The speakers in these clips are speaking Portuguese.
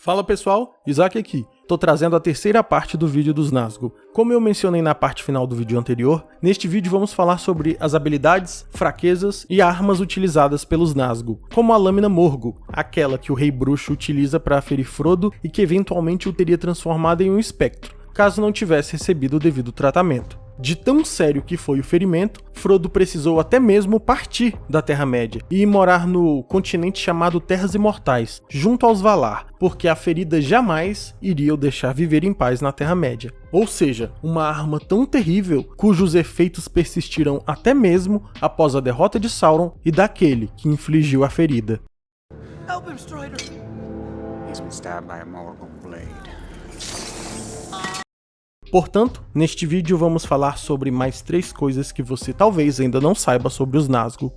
Fala pessoal, Isaac aqui. Tô trazendo a terceira parte do vídeo dos Nazgûl. Como eu mencionei na parte final do vídeo anterior, neste vídeo vamos falar sobre as habilidades, fraquezas e armas utilizadas pelos Nazgûl, como a Lâmina Morgûl, aquela que o Rei Bruxo utiliza para ferir Frodo e que eventualmente o teria transformado em um espectro, caso não tivesse recebido o devido tratamento. De tão sério que foi o ferimento, Frodo precisou até mesmo partir da Terra-média e ir morar no continente chamado Terras Imortais, junto aos Valar, porque a ferida jamais iria o deixar viver em paz na Terra-média. Ou seja, uma arma tão terrível, cujos efeitos persistirão até mesmo após a derrota de Sauron e daquele que infligiu a ferida. Help him, Strider! He's been stabbed by a Morgûl blade. Portanto, neste vídeo vamos falar sobre mais 3 coisas que você talvez ainda não saiba sobre os Nazgûl.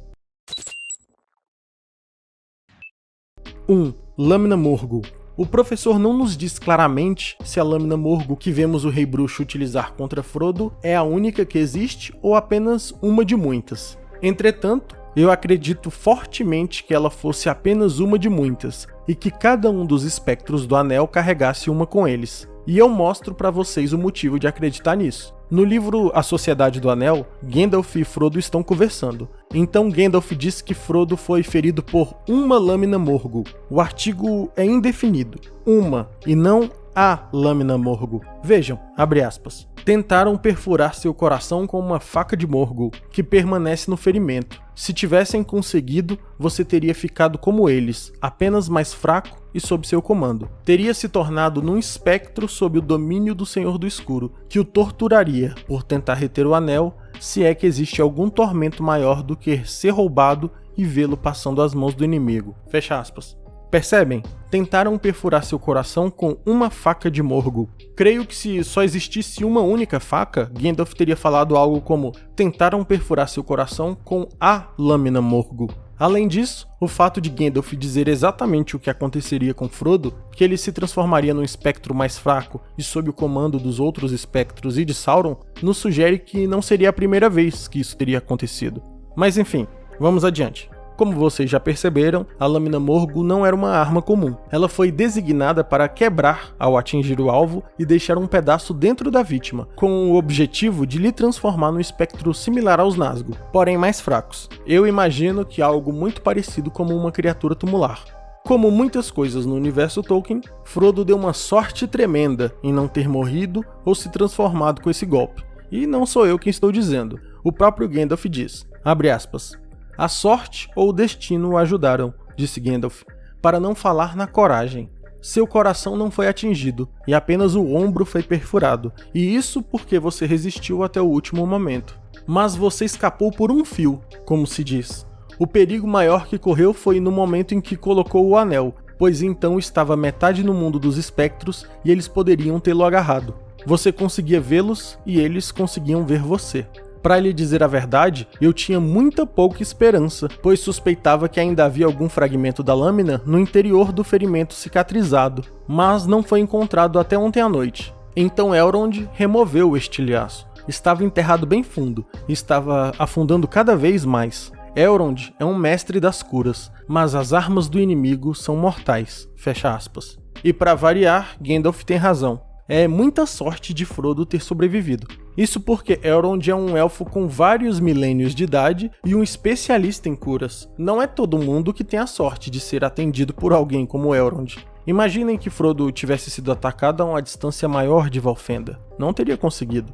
1. Lâmina Morgûl. O professor não nos diz claramente se a Lâmina Morgûl que vemos o Rei Bruxo utilizar contra Frodo é a única que existe ou apenas uma de muitas. Entretanto, eu acredito fortemente que ela fosse apenas uma de muitas, e que cada um dos espectros do Anel carregasse uma com eles. E eu mostro para vocês o motivo de acreditar nisso. No livro A Sociedade do Anel, Gandalf e Frodo estão conversando. Então Gandalf diz que Frodo foi ferido por uma Lâmina Morgûl. O artigo é indefinido. Uma, e não a Lâmina Morgûl. Vejam, abre aspas. Tentaram perfurar seu coração com uma faca de Morgûl, que permanece no ferimento. Se tivessem conseguido, você teria ficado como eles, apenas mais fraco e sob seu comando. Teria se tornado num espectro sob o domínio do Senhor do Escuro, que o torturaria por tentar reter o anel, se é que existe algum tormento maior do que ser roubado e vê-lo passando às mãos do inimigo. Fecha aspas. Percebem? Tentaram perfurar seu coração com uma faca de Morgûl. Creio que se só existisse uma única faca, Gandalf teria falado algo como tentaram perfurar seu coração com a Lâmina Morgûl. Além disso, o fato de Gandalf dizer exatamente o que aconteceria com Frodo, que ele se transformaria num espectro mais fraco e sob o comando dos outros espectros e de Sauron, nos sugere que não seria a primeira vez que isso teria acontecido. Mas enfim, vamos adiante. Como vocês já perceberam, a Lâmina Morgûl não era uma arma comum. Ela foi designada para quebrar ao atingir o alvo e deixar um pedaço dentro da vítima, com o objetivo de lhe transformar num espectro similar aos Nazgûl, porém mais fracos. Eu imagino que algo muito parecido como uma criatura tumular. Como muitas coisas no universo Tolkien, Frodo deu uma sorte tremenda em não ter morrido ou se transformado com esse golpe. E não sou eu quem estou dizendo. O próprio Gandalf diz, abre aspas, a sorte ou o destino o ajudaram, disse Gandalf, para não falar na coragem. Seu coração não foi atingido, e apenas o ombro foi perfurado, e isso porque você resistiu até o último momento. Mas você escapou por um fio, como se diz. O perigo maior que correu foi no momento em que colocou o anel, pois então estava metade no mundo dos espectros e eles poderiam tê-lo agarrado. Você conseguia vê-los e eles conseguiam ver você. Para lhe dizer a verdade, eu tinha muita pouca esperança, pois suspeitava que ainda havia algum fragmento da lâmina no interior do ferimento cicatrizado, mas não foi encontrado até ontem à noite. Então Elrond removeu o estilhaço. Estava enterrado bem fundo e estava afundando cada vez mais. Elrond é um mestre das curas, mas as armas do inimigo são mortais. Fecha aspas. E para variar, Gandalf tem razão. É muita sorte de Frodo ter sobrevivido. Isso porque Elrond é um elfo com vários milênios de idade e um especialista em curas. Não é todo mundo que tem a sorte de ser atendido por alguém como Elrond. Imaginem que Frodo tivesse sido atacado a uma distância maior de Valfenda. Não teria conseguido.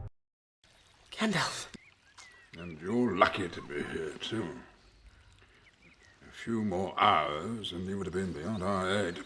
Gandalf. And you're lucky to be here too. A few more hours and you would have been beyond our aid.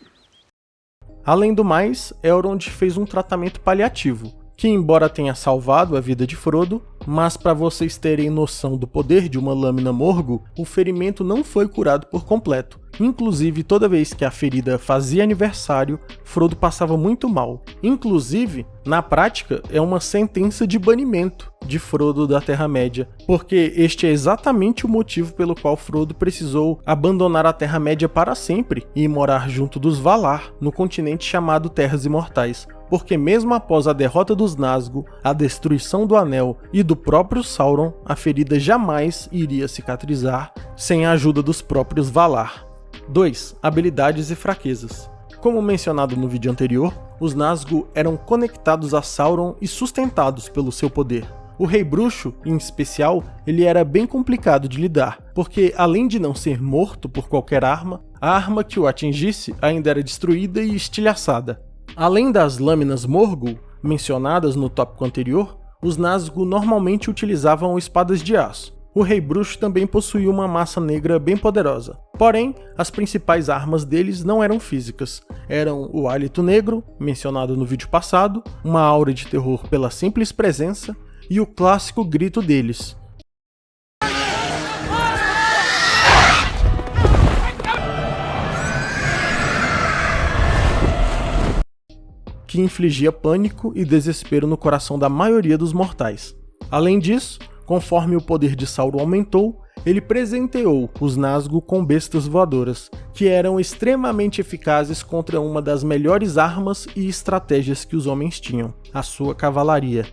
Além do mais, Elrond fez um tratamento paliativo, que embora tenha salvado a vida de Frodo, mas para vocês terem noção do poder de uma Lâmina Morgûl, o ferimento não foi curado por completo. Inclusive, toda vez que a ferida fazia aniversário, Frodo passava muito mal. Inclusive, na prática, é uma sentença de banimento de Frodo da Terra-média, porque este é exatamente o motivo pelo qual Frodo precisou abandonar a Terra-média para sempre e morar junto dos Valar, no continente chamado Terras Imortais. Porque mesmo após a derrota dos Nazgûl, a destruição do Anel e do próprio Sauron, a ferida jamais iria cicatrizar sem a ajuda dos próprios Valar. 2. Habilidades e fraquezas. Como mencionado no vídeo anterior, os Nazgûl eram conectados a Sauron e sustentados pelo seu poder. O Rei Bruxo, em especial, ele era bem complicado de lidar, porque além de não ser morto por qualquer arma, a arma que o atingisse ainda era destruída e estilhaçada. Além das lâminas Morgul, mencionadas no tópico anterior, os Nazgûl normalmente utilizavam espadas de aço. O Rei Bruxo também possuía uma massa negra bem poderosa. Porém, as principais armas deles não eram físicas. Eram o hálito negro, mencionado no vídeo passado, uma aura de terror pela simples presença, e o clássico grito deles. Que infligia pânico e desespero no coração da maioria dos mortais. Além disso, conforme o poder de Sauron aumentou, ele presenteou os Nazgûl com bestas voadoras, que eram extremamente eficazes contra uma das melhores armas e estratégias que os homens tinham, a sua cavalaria.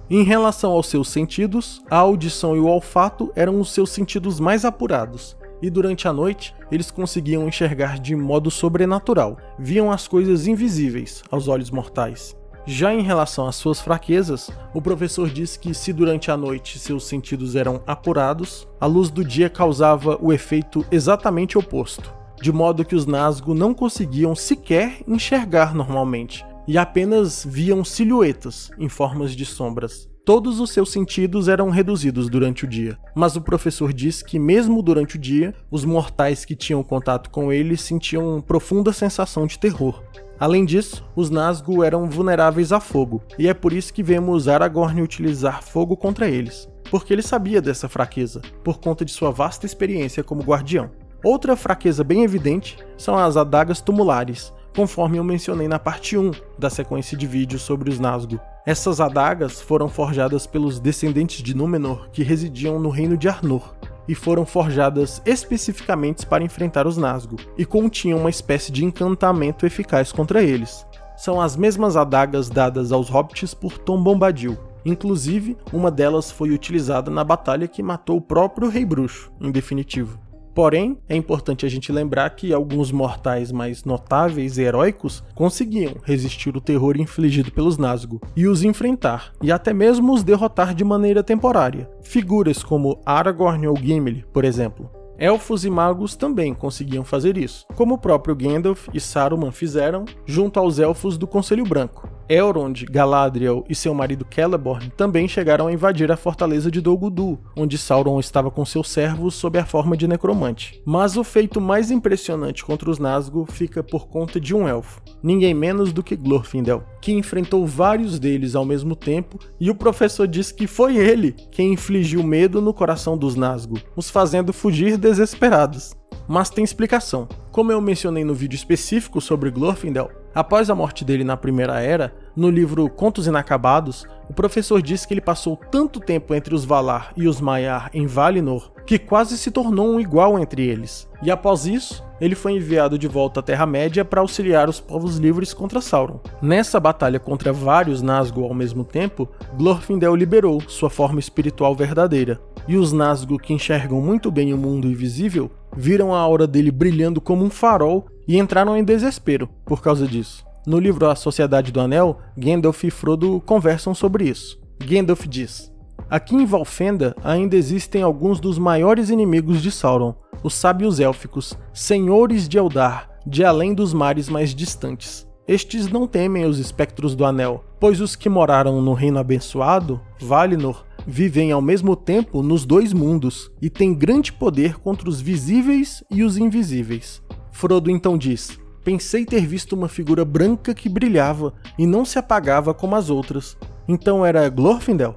Em relação aos seus sentidos, a audição e o olfato eram os seus sentidos mais apurados, e durante a noite eles conseguiam enxergar de modo sobrenatural, viam as coisas invisíveis aos olhos mortais. Já em relação às suas fraquezas, o professor diz que se durante a noite seus sentidos eram apurados, a luz do dia causava o efeito exatamente oposto, de modo que os Nazgûl não conseguiam sequer enxergar normalmente, e apenas viam silhuetas em formas de sombras. Todos os seus sentidos eram reduzidos durante o dia, mas o professor diz que mesmo durante o dia, os mortais que tinham contato com ele sentiam uma profunda sensação de terror. Além disso, os Nazgûl eram vulneráveis a fogo, e é por isso que vemos Aragorn utilizar fogo contra eles, porque ele sabia dessa fraqueza, por conta de sua vasta experiência como guardião. Outra fraqueza bem evidente são as adagas tumulares, conforme eu mencionei na parte 1 da sequência de vídeos sobre os Nazgûl. Essas adagas foram forjadas pelos descendentes de Númenor que residiam no reino de Arnor, e foram forjadas especificamente para enfrentar os Nazgûl, e continham uma espécie de encantamento eficaz contra eles. São as mesmas adagas dadas aos hobbits por Tom Bombadil. Inclusive, uma delas foi utilizada na batalha que matou o próprio Rei Bruxo, em definitivo. Porém, é importante a gente lembrar que alguns mortais mais notáveis e heróicos conseguiam resistir o terror infligido pelos Nazgûl e os enfrentar, e até mesmo os derrotar de maneira temporária. Figuras como Aragorn ou Gimli, por exemplo. Elfos e magos também conseguiam fazer isso, como o próprio Gandalf e Saruman fizeram junto aos elfos do Conselho Branco. Elrond, Galadriel e seu marido Celeborn também chegaram a invadir a fortaleza de Dol Guldur, onde Sauron estava com seus servos sob a forma de necromante. Mas o feito mais impressionante contra os Nazgûl fica por conta de um elfo, ninguém menos do que Glorfindel, que enfrentou vários deles ao mesmo tempo, e o professor diz que foi ele quem infligiu medo no coração dos Nazgûl, os fazendo fugir desesperados. Mas tem explicação. Como eu mencionei no vídeo específico sobre Glorfindel, após a morte dele na Primeira Era, no livro Contos Inacabados, o professor diz que ele passou tanto tempo entre os Valar e os Maiar em Valinor, que quase se tornou um igual entre eles. E após isso, ele foi enviado de volta à Terra-média para auxiliar os povos livres contra Sauron. Nessa batalha contra vários Nazgûl ao mesmo tempo, Glorfindel liberou sua forma espiritual verdadeira. E os Nazgûl, que enxergam muito bem o mundo invisível, viram a aura dele brilhando como um farol e entraram em desespero por causa disso. No livro A Sociedade do Anel, Gandalf e Frodo conversam sobre isso. Gandalf diz: aqui em Valfenda ainda existem alguns dos maiores inimigos de Sauron, os sábios élficos, senhores de Eldar, de além dos mares mais distantes. Estes não temem os espectros do Anel, pois os que moraram no Reino Abençoado, Valinor, vivem ao mesmo tempo nos dois mundos e têm grande poder contra os visíveis e os invisíveis. Frodo então diz: pensei ter visto uma figura branca que brilhava e não se apagava como as outras. Então era Glorfindel?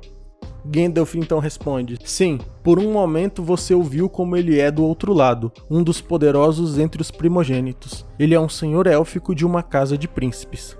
Gandalf então responde: sim, por um momento você o viu como ele é do outro lado, um dos poderosos entre os primogênitos. Ele é um senhor élfico de uma casa de príncipes.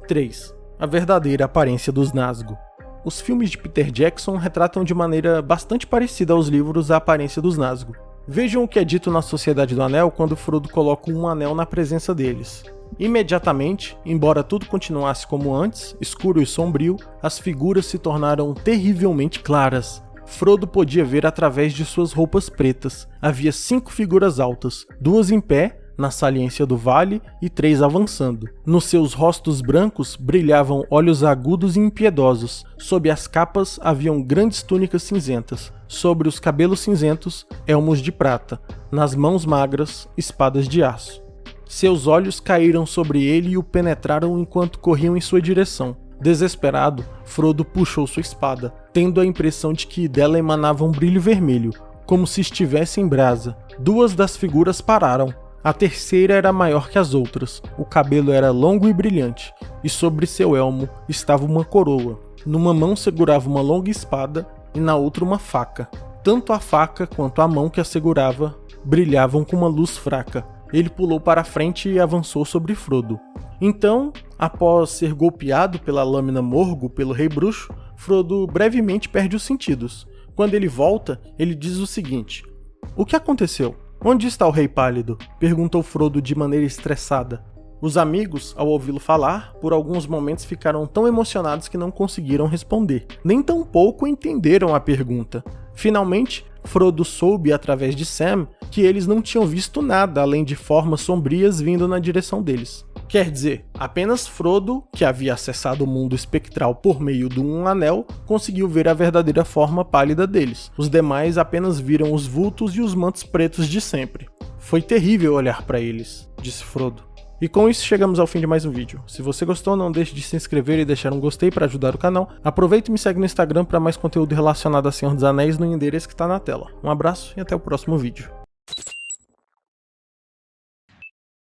3. A verdadeira aparência dos Nazgûl. Os filmes de Peter Jackson retratam de maneira bastante parecida aos livros a aparência dos Nazgûl. Vejam o que é dito na Sociedade do Anel quando Frodo coloca um anel na presença deles. Imediatamente, embora tudo continuasse como antes, escuro e sombrio, as figuras se tornaram terrivelmente claras. Frodo podia ver através de suas roupas pretas. Havia 5 figuras altas, 2 em pé, na saliência do vale e 3 avançando. Nos seus rostos brancos brilhavam olhos agudos e impiedosos. Sob as capas haviam grandes túnicas cinzentas. Sobre os cabelos cinzentos, elmos de prata. Nas mãos magras, espadas de aço. Seus olhos caíram sobre ele e o penetraram enquanto corriam em sua direção. Desesperado, Frodo puxou sua espada, tendo a impressão de que dela emanava um brilho vermelho, como se estivesse em brasa. 2 das figuras pararam. A terceira era maior que as outras. O cabelo era longo e brilhante, e sobre seu elmo estava uma coroa. Numa mão segurava uma longa espada e na outra uma faca. Tanto a faca quanto a mão que a segurava brilhavam com uma luz fraca. Ele pulou para a frente e avançou sobre Frodo. Então, após ser golpeado pela lâmina Morgul pelo Rei Bruxo, Frodo brevemente perde os sentidos. Quando ele volta, ele diz o seguinte: "O que aconteceu? Onde está o Rei Pálido?" perguntou Frodo de maneira estressada. Os amigos, ao ouvi-lo falar, por alguns momentos ficaram tão emocionados que não conseguiram responder. Nem tampouco entenderam a pergunta. Finalmente, Frodo soube através de Sam que eles não tinham visto nada além de formas sombrias vindo na direção deles. Quer dizer, apenas Frodo, que havia acessado o mundo espectral por meio de um anel, conseguiu ver a verdadeira forma pálida deles. Os demais apenas viram os vultos e os mantos pretos de sempre. "Foi terrível olhar para eles", disse Frodo. E com isso chegamos ao fim de mais um vídeo. Se você gostou, não deixe de se inscrever e deixar um gostei para ajudar o canal. Aproveita e me segue no Instagram para mais conteúdo relacionado a Senhor dos Anéis no endereço que está na tela. Um abraço e até o próximo vídeo.